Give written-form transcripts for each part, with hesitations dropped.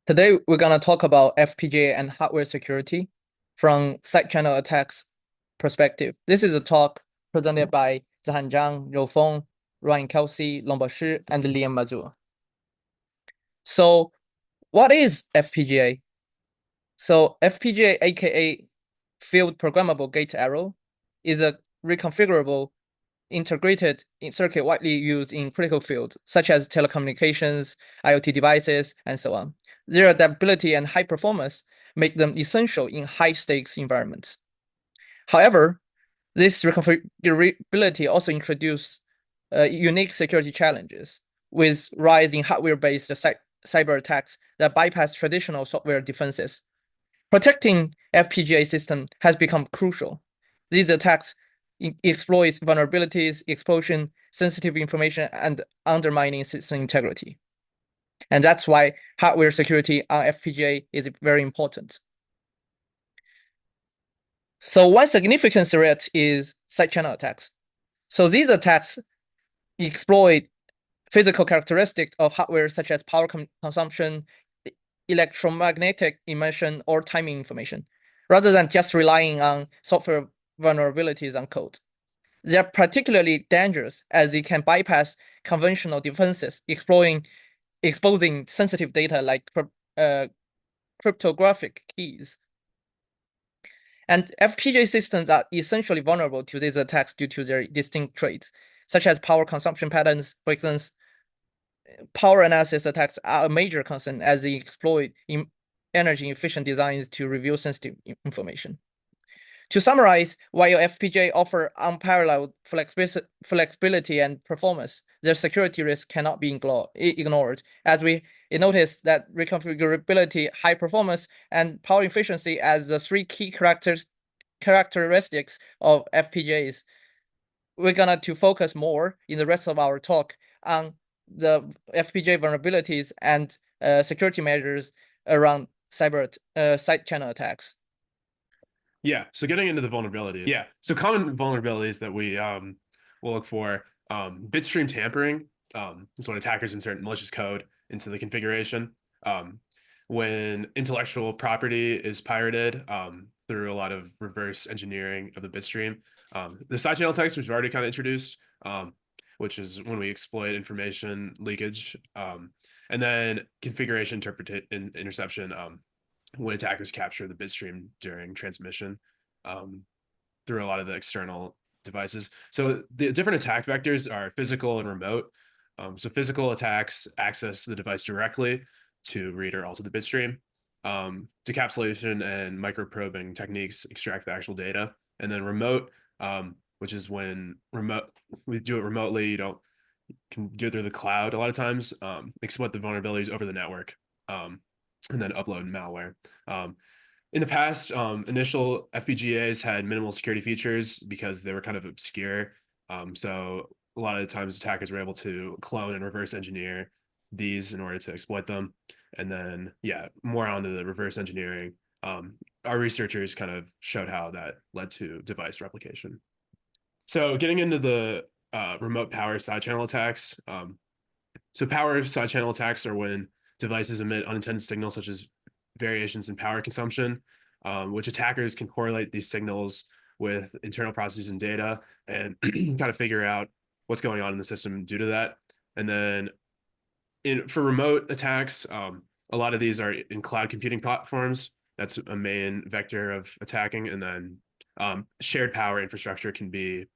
Today, we're going to talk about FPGA and hardware security from side channel attacks perspective. This is a talk presented by Zihan Zhang, Rou Feng, Ryan Kelsey, Longbo Shi, and Liam Mazur. So, what is FPGA? So, FPGA, aka Field Programmable Gate Arrow, is a reconfigurable integrated circuit widely used in critical fields such as telecommunications, IoT devices, and so on. Their adaptability and high performance make them essential in high-stakes environments. However, this reconfigurability also introduces unique security challenges, with rise in hardware-based cyber attacks that bypass traditional software defenses. Protecting FPGA system has become crucial. These attacks exploit vulnerabilities, exposing sensitive information, and undermining system integrity. And that's why hardware security on FPGA is very important. So one significant threat is side channel attacks. So these attacks exploit physical characteristics of hardware such as power consumption, electromagnetic emission, or timing information, rather than just relying on software vulnerabilities on code. They are particularly dangerous as they can bypass conventional defenses, exposing sensitive data like cryptographic keys. And FPGA systems are essentially vulnerable to these attacks due to their distinct traits, such as power consumption patterns. For instance, power analysis attacks are a major concern as they exploit energy-efficient designs to reveal sensitive information. To summarize, while FPGA offer unparalleled flexibility and performance, their security risk cannot be ignored, as we notice that reconfigurability, high performance, and power efficiency as the three key characteristics of FPGAs. We're gonna to focus more in the rest of our talk on the FPGA vulnerabilities and security measures around side channel attacks. Yeah, so getting into the vulnerabilities. Yeah, so common vulnerabilities that we will look for, bitstream tampering is when attackers insert malicious code into the configuration. When intellectual property is pirated through a lot of reverse engineering of the bitstream. The side channel attacks, which we've already kind of introduced, which is when we exploit information leakage. And then configuration interception, when attackers capture the bitstream during transmission through a lot of the external devices. So the different attack vectors are physical and remote. So physical attacks access the device directly to read or alter the bitstream. Decapsulation and microprobing techniques extract the actual data. And then remote, which is when we do it remotely. You can do it through the cloud a lot of times, exploit the vulnerabilities over the network. And then upload malware. In the past, initial FPGAs had minimal security features because they were kind of obscure. So a lot of the times attackers were able to clone and reverse engineer these in order to exploit them. And then, yeah, more onto the reverse engineering. Our researchers kind of showed how that led to device replication. So getting into the remote power side channel attacks. So power side channel attacks are when devices emit unintended signals such as variations in power consumption, which attackers can correlate these signals with internal processes and data and kind of figure out what's going on in the system due to that. And then for remote attacks, a lot of these are in cloud computing platforms. That's a main vector of attacking. And then shared power infrastructure can be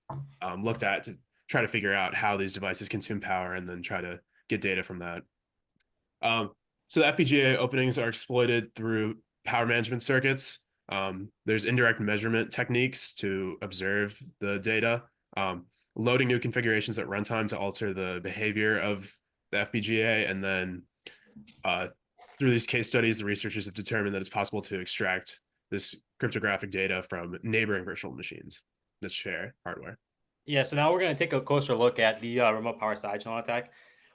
looked at to try to figure out how these devices consume power and then try to get data from that. So the FPGA openings are exploited through power management circuits. There's indirect measurement techniques to observe the data, loading new configurations at runtime to alter the behavior of the FPGA, and then through these case studies, the researchers have determined that it's possible to extract this cryptographic data from neighboring virtual machines that share hardware. Yeah, so now we're going to take a closer look at the remote power side channel attack.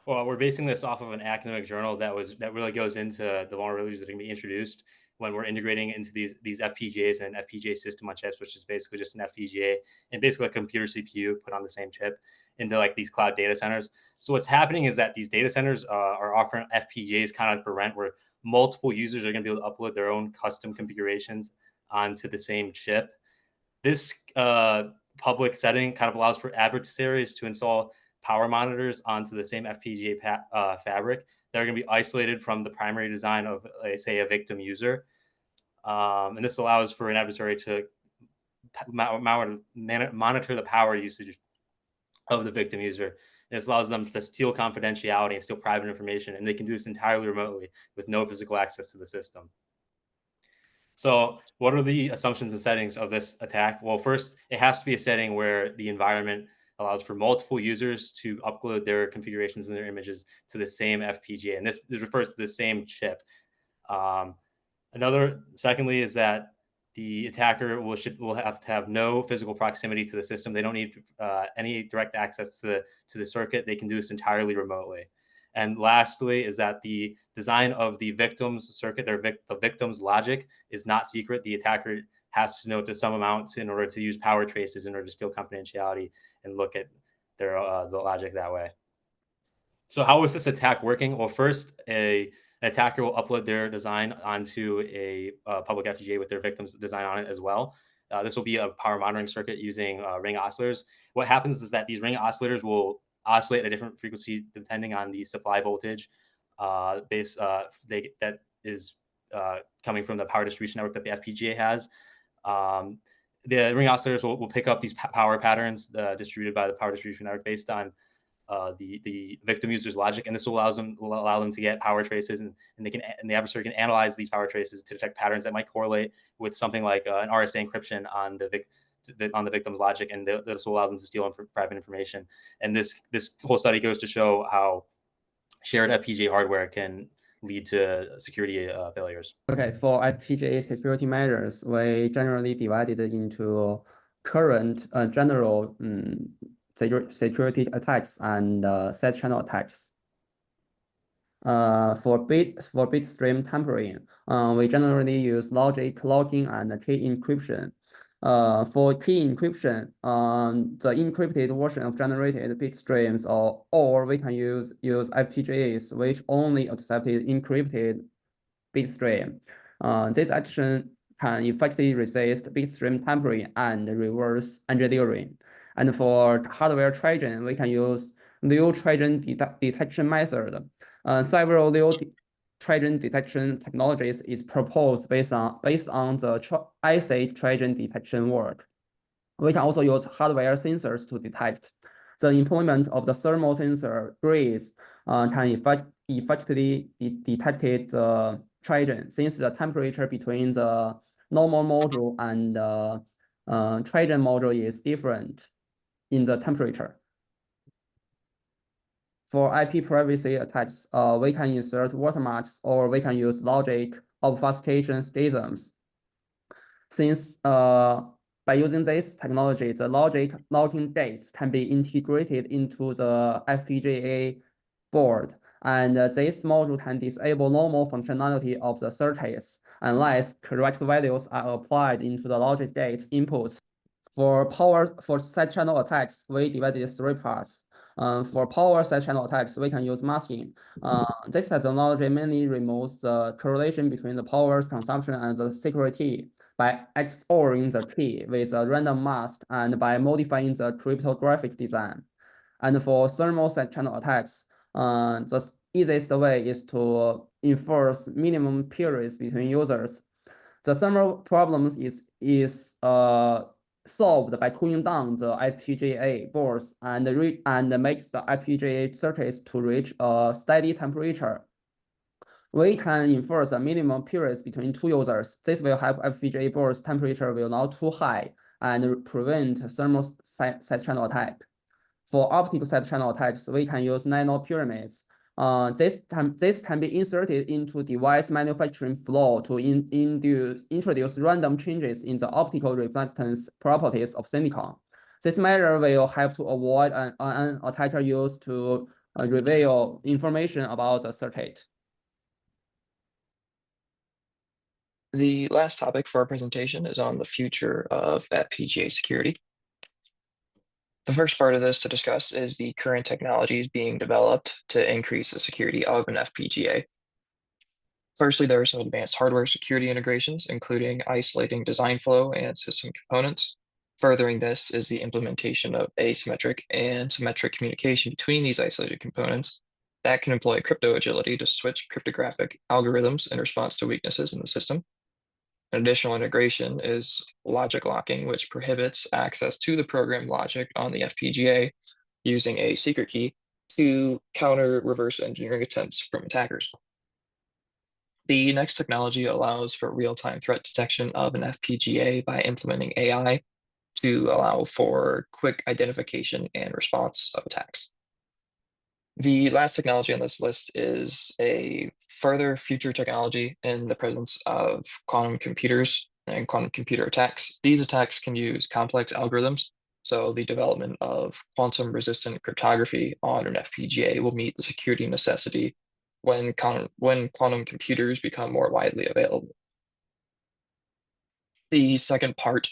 Well, we're basing this off of an academic journal that really goes into the vulnerabilities that are going to be introduced when we're integrating into these FPGAs and an FPGA system on chips, which is basically just an FPGA and basically a computer CPU put on the same chip into like these cloud data centers. So what's happening is that these data centers are offering FPGAs kind of for rent, where multiple users are going to be able to upload their own custom configurations onto the same chip. This public setting kind of allows for adversaries to install power monitors onto the same FPGA fabric that are going to be isolated from the primary design of, say, a victim user. And this allows for an adversary to monitor the power usage of the victim user. This allows them to steal confidentiality and steal private information, and they can do this entirely remotely with no physical access to the system. So what are the assumptions and settings of this attack? Well, first, it has to be a setting where the environment allows for multiple users to upload their configurations and their images to the same FPGA. And this refers to the same chip. Secondly, is that the attacker will have to have no physical proximity to the system. They don't need any direct access to the circuit. They can do this entirely remotely. And lastly, is that the design of the victim's circuit, the victim's logic, is not secret. The attacker has to know to some amount in order to use power traces in order to steal confidentiality and look at their the logic that way. So how is this attack working? Well, first, an attacker will upload their design onto a public FPGA with their victim's design on it as well. This will be a power monitoring circuit using ring oscillators. What happens is that these ring oscillators will oscillate at a different frequency depending on the supply voltage that is coming from the power distribution network that the FPGA has. The ring oscillators will pick up these power patterns distributed by the power distribution network based on the victim user's logic, and this will allow them to get power traces, and the adversary can analyze these power traces to detect patterns that might correlate with something like an RSA encryption on the victim's logic, and this will allow them to steal private information. And this whole study goes to show how shared FPGA hardware can lead to security failures. Okay, for FPGA security measures, we generally divided into current general security attacks and side channel attacks. For bit stream tampering, we generally use logic locking and key encryption. For key encryption, the encrypted version of generated bit streams, or we can use FPGAs which only accepted encrypted bit stream. This action can effectively resist bit stream tampering and reverse engineering. And for hardware Trojan, we can use Leo Trojan detection method. Several Leo Trojan detection technologies is proposed based on the IC Trojan detection work. We can also use hardware sensors to detect. The employment of the thermal sensor breeze can effectively detect the Trojan, since the temperature between the normal module and Trojan module is different in the temperature. For IP privacy attacks, we can insert watermarks, or we can use logic obfuscation schisms. Since by using this technology, the logic locking gates can be integrated into the FPGA board, and this module can disable normal functionality of the circuits unless correct values are applied into the logic gate inputs. For side channel attacks, we divided 3 parts. For power side channel attacks, we can use masking. This technology mainly removes the correlation between the power consumption and the secret key by XORing the key with a random mask and by modifying the cryptographic design. And for thermal side channel attacks, the easiest way is to enforce minimum periods between users. The thermal problems is solved by cooling down the FPGA boards and makes the FPGA circuits to reach a steady temperature. We can enforce a minimum periods between 2 users. This will help FPGA boards temperature will not too high and prevent thermal side channel attack. For optical side channel attacks, we can use nano pyramids. This can be inserted into device manufacturing flow to introduce random changes in the optical reflectance properties of silicon. This measure will help to avoid an attacker use to reveal information about the circuit. The last topic for our presentation is on the future of FPGA security. The first part of this to discuss is the current technologies being developed to increase the security of an FPGA. Firstly, there are some advanced hardware security integrations, including isolating design flow and system components. Furthering this is the implementation of asymmetric and symmetric communication between these isolated components that can employ crypto agility to switch cryptographic algorithms in response to weaknesses in the system. An additional integration is logic locking, which prohibits access to the program logic on the FPGA using a secret key to counter reverse engineering attempts from attackers. The next technology allows for real-time threat detection of an FPGA by implementing AI to allow for quick identification and response of attacks. The last technology on this list is a further future technology in the presence of quantum computers and quantum computer attacks. These attacks can use complex algorithms, so the development of quantum-resistant cryptography on an FPGA will meet the security necessity when quantum computers become more widely available. The second part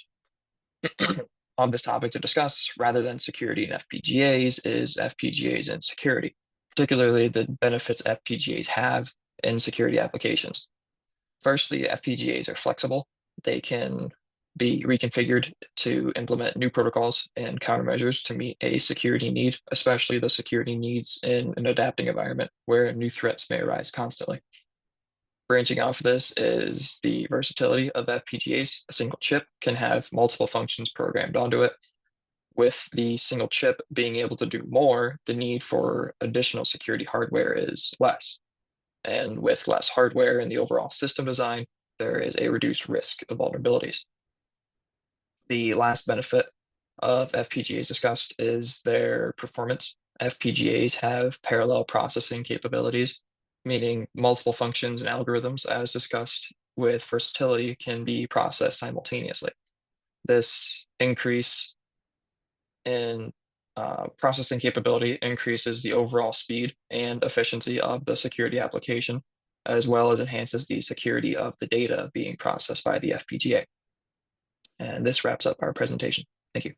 of this topic to discuss, rather than security in FPGAs, is FPGAs and security, particularly the benefits FPGAs have in security applications. Firstly, FPGAs are flexible. They can be reconfigured to implement new protocols and countermeasures to meet a security need, especially the security needs in an adapting environment where new threats may arise constantly. Branching off this is the versatility of FPGAs. A single chip can have multiple functions programmed onto it. With the single chip being able to do more, the need for additional security hardware is less. And with less hardware in the overall system design, there is a reduced risk of vulnerabilities. The last benefit of FPGAs discussed is their performance. FPGAs have parallel processing capabilities, meaning multiple functions and algorithms, as discussed with versatility, can be processed simultaneously. This increase in processing capability increases the overall speed and efficiency of the security application, as well as enhances the security of the data being processed by the FPGA. And this wraps up our presentation. Thank you.